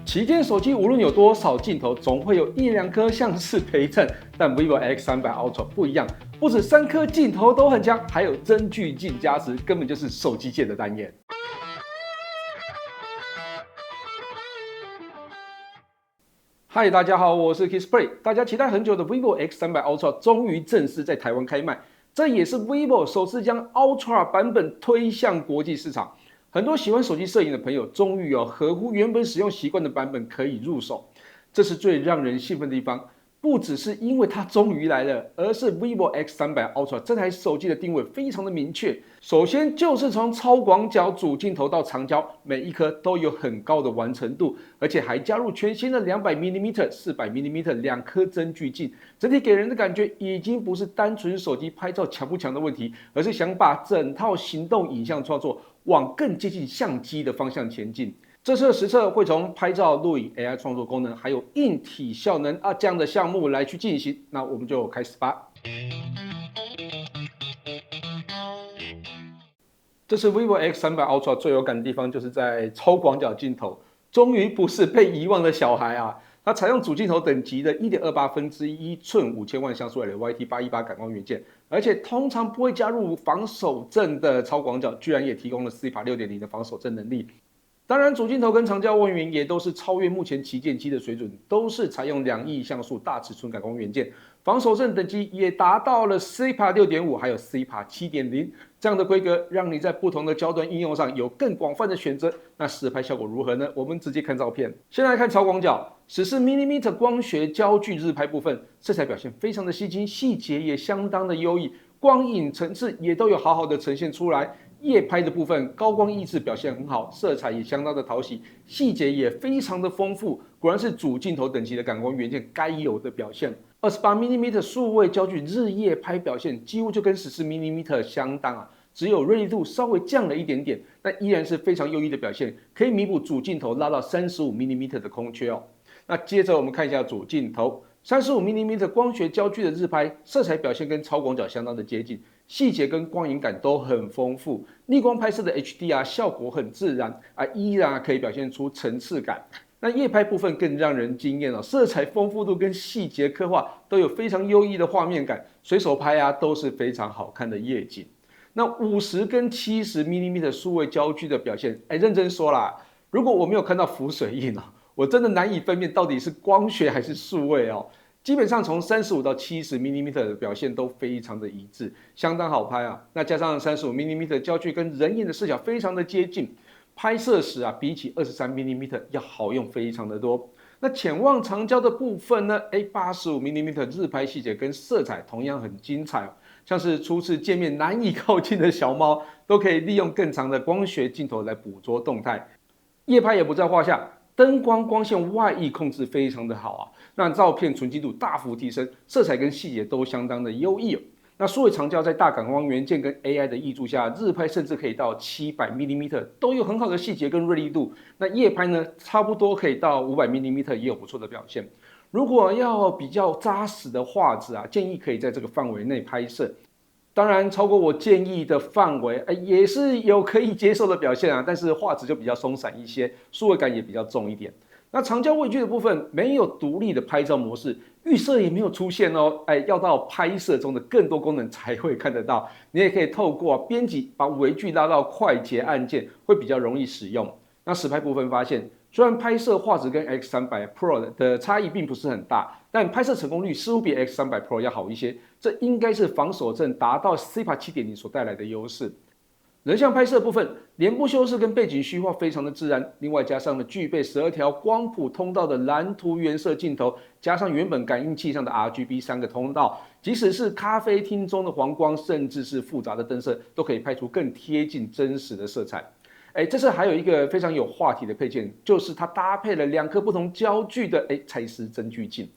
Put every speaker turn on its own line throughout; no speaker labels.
旗舰手机无论有多少镜头，总会有一两颗像是陪衬，但 vivo X300 Ultra 不一样，不止3颗镜头都很强，还有增距镜加持，根本就是手机界的单眼。嗨，大家好，我是 Kissplay。大家期待很久的 vivo X300 Ultra 终于正式在台湾开卖，这也是 vivo 首次将 Ultra 版本推向国际市场。很多喜欢手机摄影的朋友，终于合乎原本使用习惯的版本可以入手，这是最让人兴奋的地方。不只是因为它终于来了，而是 vivo X300 Ultra 这台手机的定位非常的明确。首先就是从超广角主镜头到长焦，每一颗都有很高的完成度，而且还加入全新的200mm、400mm 两颗增距镜，整体给人的感觉已经不是单纯手机拍照强不强的问题，而是想把整套行动影像创作往更接近相机的方向前进。这次的实测会从拍照、录影、AI 创作功能，还有硬体效能这样的项目来去进行。那我们就开始吧。这次 vivo X300 Ultra 最有感的地方，就是在超广角镜头，终于不是被遗忘的小孩啊！它采用主镜头等级的 1.28分之1寸5000万像素 LYT818 感光元件，而且通常不会加入防手震的超广角，居然也提供了 CIPA 6.0的防手震能力。当然，主镜头跟长焦望远也都是超越目前旗舰机的水准，都是采用2亿像素大尺寸感光元件，防手震等级也达到了 CIPA 6.5，还有 CIPA 7.0这样的规格，让你在不同的焦段应用上有更广泛的选择。那实拍效果如何呢？我们直接看照片。先来看超广角，14mm 光学焦距日拍部分，色彩表现非常的吸睛，细节也相当的优异，光影层次也都有好好的呈现出来。夜拍的部分，高光抑制表现很好，色彩也相当的讨喜，细节也非常的丰富，果然是主镜头等级的感光元件该有的表现。28mm 数位焦距日夜拍表现几乎就跟14mm 相当啊，只有锐利度稍微降了一点点，但依然是非常优异的表现，可以弥补主镜头拉到35mm 的空缺哦。那接着我们看一下主镜头。35mm 光学焦距的日拍，色彩表现跟超广角相当的接近，细节跟光影感都很丰富。逆光拍摄的 HDR 效果很自然依然可以表现出层次感。那夜拍部分更让人惊艳色彩丰富度跟细节刻画都有非常优异的画面感，随手拍都是非常好看的夜景。那50跟70mm 数位焦距的表现，认真说啦，如果我没有看到浮水印我真的难以分辨到底是光学还是数位基本上从35到70mm 的表现都非常的一致，相当好拍那加上35mm 的焦距跟人眼的视角非常的接近，拍摄时比起23mm 要好用非常的多。那潜望长焦的部分呢，85mm 日拍细节跟色彩同样很精彩像是初次见面难以靠近的小猫，都可以利用更长的光学镜头来捕捉动态。夜拍也不在话下，灯光光线外溢控制非常的好让照片纯净度大幅提升，色彩跟细节都相当的优异那数位长焦在大感光元件跟 AI 的挹注下，日拍甚至可以到700mm， 都有很好的细节跟锐利度。那夜拍呢，差不多可以到500mm， 也有不错的表现。如果要比较扎实的画质建议可以在这个范围内拍摄。当然，超过我建议的范围，也是有可以接受的表现但是画质就比较松散一些，数位感也比较重一点。那长焦微距的部分没有独立的拍照模式，预设也没有出现要到拍摄中的更多功能才会看得到。你也可以透过编辑把微距拉到快捷按键，会比较容易使用。那实拍部分发现，虽然拍摄画质跟 X300 Pro 的差异并不是很大，但拍摄成功率似乎比 X300 Pro 要好一些，这应该是防手震达到 CIPA 7.0 所带来的优势。人像拍摄部分，脸部修饰跟背景虚化非常的自然，另外加上了具备12条光谱通道的蓝图原色镜头，加上原本感应器上的 RGB 3个通道，即使是咖啡厅中的黄光，甚至是复杂的灯色，都可以拍出更贴近真实的色彩。这次还有一个非常有话题的配件，就是它搭配了2颗不同焦距的蔡司增距镜。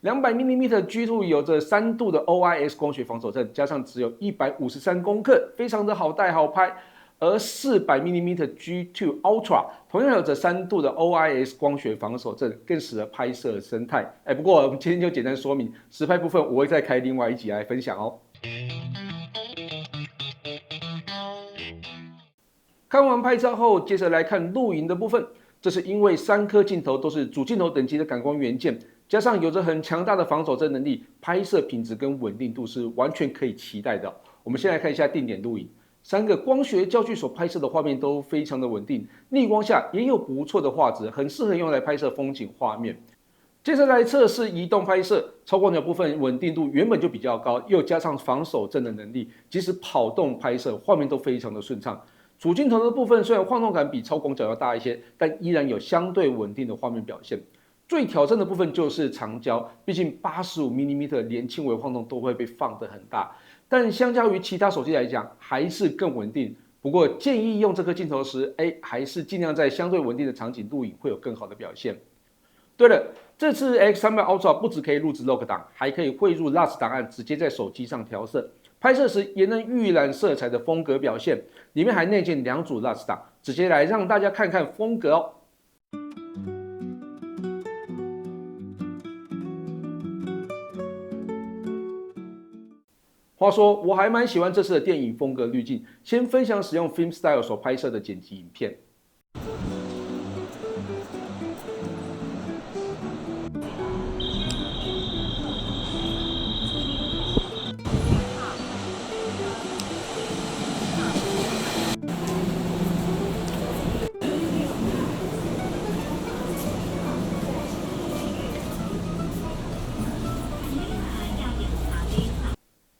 200mm G2 有着3度的 OIS 光学防手震，加上只有153公克，非常的好带好拍。而 400mm G2 Ultra 同样有着3度的 OIS 光学防手震，更适合拍摄生态。不过我们今天就简单说明，实拍部分我会再开另外一集来分享看完拍照后，接着来看录影的部分。这是因为3颗镜头都是主镜头等级的感光元件，加上有着很强大的防手震能力，拍摄品质跟稳定度是完全可以期待的。我们先来看一下定点录影，3个光学焦距所拍摄的画面都非常的稳定，逆光下也有不错的画质，很适合用来拍摄风景画面。接着来测试移动拍摄，超广角部分稳定度原本就比较高，又加上防手震的能力，即使跑动拍摄，画面都非常的顺畅。主镜头的部分虽然晃动感比超广角要大一些，但依然有相对稳定的画面表现。最挑战的部分就是长焦，毕竟85mm连轻微晃动都会被放得很大，但相较于其他手机来讲，还是更稳定。不过建议用这颗镜头时，还是尽量在相对稳定的场景录影会有更好的表现。对了，这次 X300 Ultra 不只可以录制 log 档，还可以汇入 LUT 档案，直接在手机上调色。拍摄时也能预览色彩的风格表现，里面还内建2组 LUT 档，直接来让大家看看风格哦。话说，我还蛮喜欢这次的电影风格滤镜，先分享使用 FilmStyle 所拍摄的剪辑影片。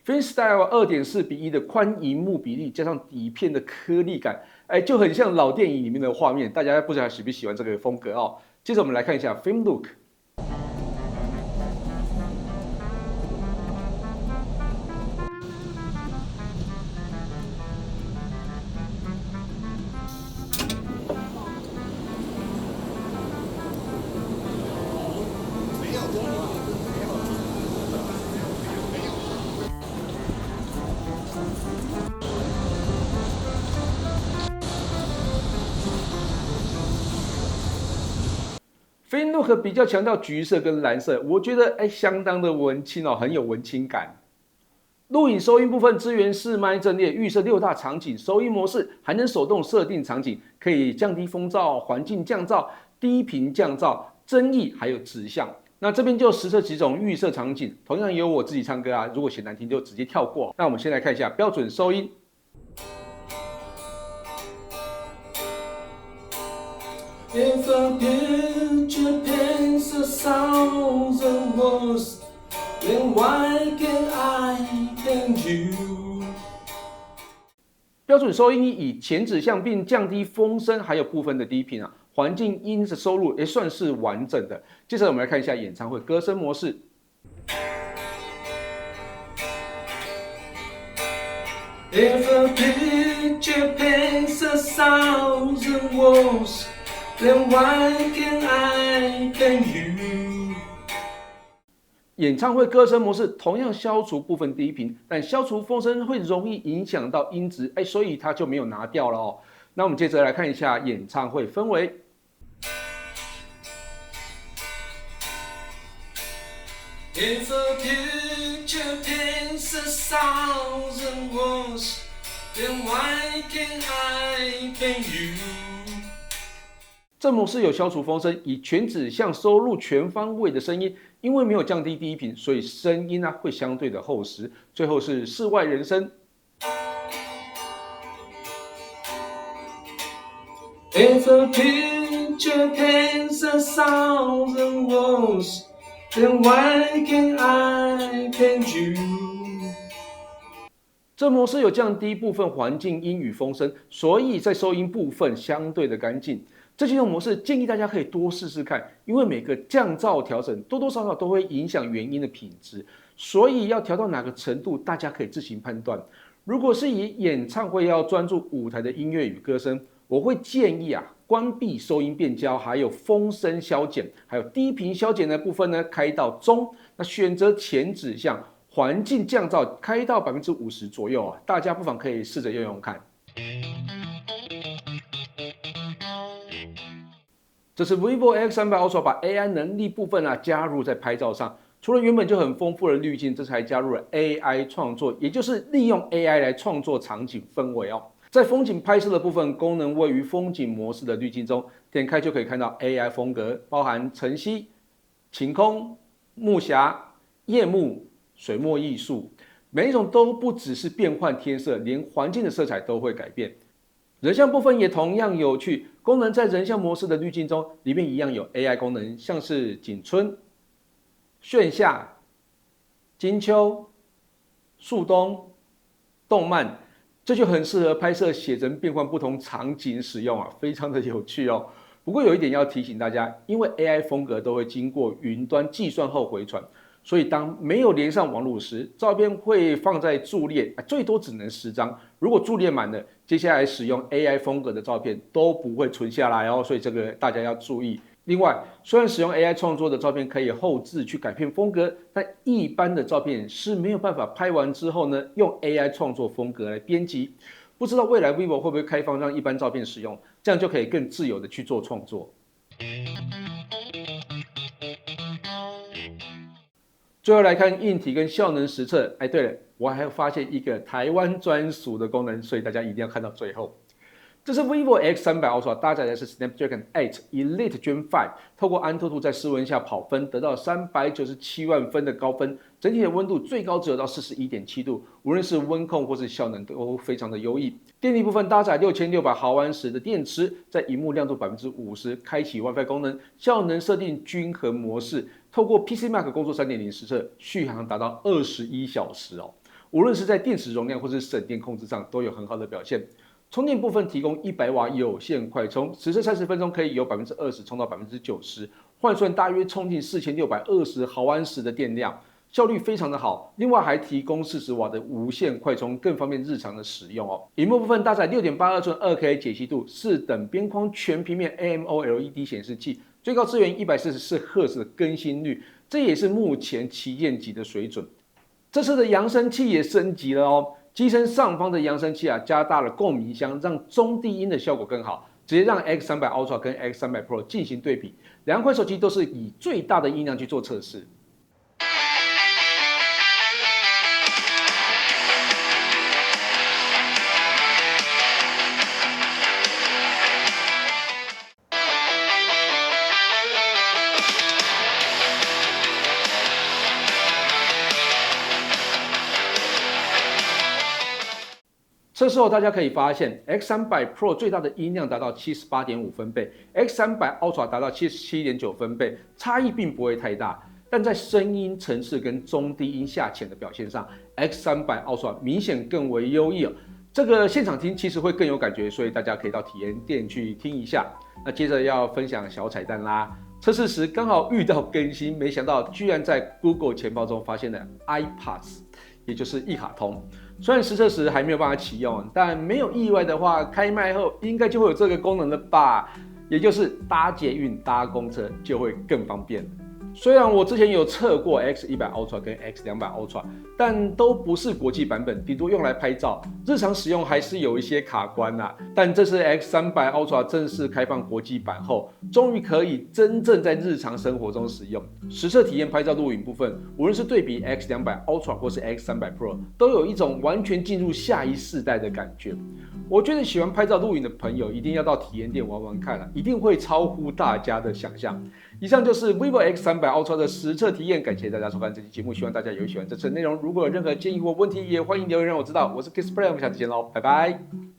FilmStyle 2.4:1的宽荧幕比例，加上底片的颗粒感，就很像老电影里面的画面。大家不知道喜不喜欢这个风格哦？接着我们来看一下 Film Look。Film Look 比较强调橘色跟蓝色，我觉得相当的文青哦，很有文青感。录影收音部分支援4麦阵列，预设6大场景收音模式，还能手动设定场景，可以降低风噪、环境降噪、低频降噪、增益还有指向。那这边就实测几种预设场景，同样也有我自己唱歌啊，如果嫌难听就直接跳过。那我们先来看一下标准收音。If a picture paints 1,000 words, then why can't I paint you? 标准收音以前指向，并降低风声，还有部分的低频啊，环境音的收录也算是完整的。接着我们来看一下演唱会歌声模式。If a picture paints 1,000 words, then why can't I paint you? 演唱会歌声模式同样消除部分低频，但消除风声会容易影响到音质，所以它就没有拿掉了哦。那我们接着来看一下演唱会氛围。If a picture paints 1,000 words, then why can't I paint you? 这模式有消除风声，以全指向收录全方位的声音，因为没有降低低频，所以声音会相对的厚实。最后是室外人声。If a picture paints 1,000 words, then why can't I paint you? 这模式有降低部分环境音与风声，所以在收音部分相对的干净。这几种模式建议大家可以多试试看，因为每个降噪调整多多少少都会影响原音的品质，所以要调到哪个程度，大家可以自行判断。如果是以演唱会要专注舞台的音乐与歌声，我会建议关闭收音变焦，还有风声消减，还有低频消减的部分呢开到中，那选择前指向，环境降噪开到50%左右啊，大家不妨可以试着用用看。这是 vivo X300 Ultra 把 AI 能力部分加入在拍照上，除了原本就很丰富的滤镜，这次还加入了 AI 创作，也就是利用 AI 来创作场景氛围哦。在风景拍摄的部分，功能位于风景模式的滤镜中，点开就可以看到 AI 风格，包含晨曦、晴空、暮霞、夜幕、水墨艺术，每一种都不只是变换天色，连环境的色彩都会改变。人像部分也同样有趣，功能在人像模式的滤镜中，里面一样有 AI 功能，像是景春、炫夏、金秋、树冬、动漫，这就很适合拍摄写真变换不同场景使用啊，非常的有趣哦。不过有一点要提醒大家，因为 AI 风格都会经过云端计算后回传，所以当没有连上网络时，照片会放在柱列，最多只能10张。如果柱列满了，接下来使用 AI 风格的照片都不会存下来哦，所以这个大家要注意。另外，虽然使用 AI 创作的照片可以后置去改变风格，但一般的照片是没有办法拍完之后呢，用 AI 创作风格来编辑。不知道未来 vivo 会不会开放让一般照片使用，这样就可以更自由的去做创作。最后来看硬体跟效能实测。对了，我还发现一个台湾专属的功能，所以大家一定要看到最后。这是 vivo X300 Ultra 搭载的是 Snapdragon 8 Elite Gen 5，透过安兔兔在室温下跑分，得到397万分的高分，整体的温度最高只有到 41.7 度，无论是温控或是效能都非常的优异。电力部分搭载6600毫安时的电池，在萤幕亮度 50%， 开启 WiFi 功能，效能设定均衡模式，透过 PCMark 工作 3.0 实测，续航达到21小时哦。无论是在电池容量或是省电控制上，都有很好的表现。充电部分提供100瓦有线快充，实测30分钟可以由 20% 充到 90%， 换算大约充进4620毫安时的电量，效率非常的好。另外还提供40瓦的无线快充，更方便日常的使用哦。萤幕部分搭载 6.82 寸 2K 解析度4等边框全平面 AMOLED 显示器，最高支援144赫兹的更新率，这也是目前旗舰级的水准。这次的扬声器也升级了哦。机身上方的扬声器加大了共鸣箱，让中低音的效果更好，直接让 X300 Ultra 跟 X300 Pro 进行对比，两款手机都是以最大的音量去做测试。测试后，大家可以发现 X300 Pro 最大的音量达到 78.5 分贝 ，X300 Ultra 达到 77.9 分贝，差异并不会太大。但在声音层次跟中低音下潜的表现上 ，X300 Ultra 明显更为优异哦。这个现场听其实会更有感觉，所以大家可以到体验店去听一下。那接着要分享小彩蛋啦，测试时刚好遇到更新，没想到居然在 Google 钱包中发现了 iPass， 也就是一卡通。虽然实测时还没有办法启用，但没有意外的话，开卖后应该就会有这个功能了吧？也就是搭捷运、搭公车就会更方便。虽然我之前有测过 X100 Ultra 跟 X200 Ultra， 但都不是国际版本，顶多用来拍照，日常使用还是有一些卡关啦。但这次 X300 Ultra 正式开放国际版后，终于可以真正在日常生活中使用。实测体验拍照录影部分，无论是对比 X200 Ultra 或是 X300 Pro， 都有一种完全进入下一世代的感觉。我觉得喜欢拍照录影的朋友一定要到体验店玩玩看啦，一定会超乎大家的想象。以上就是 vivo X300 Ultra 的实测体验，感谢大家收看这期节目，希望大家有喜欢这次的内容。如果有任何建议或问题，也欢迎留言让我知道。我是 Kissplay， 我们下次见喽，拜拜。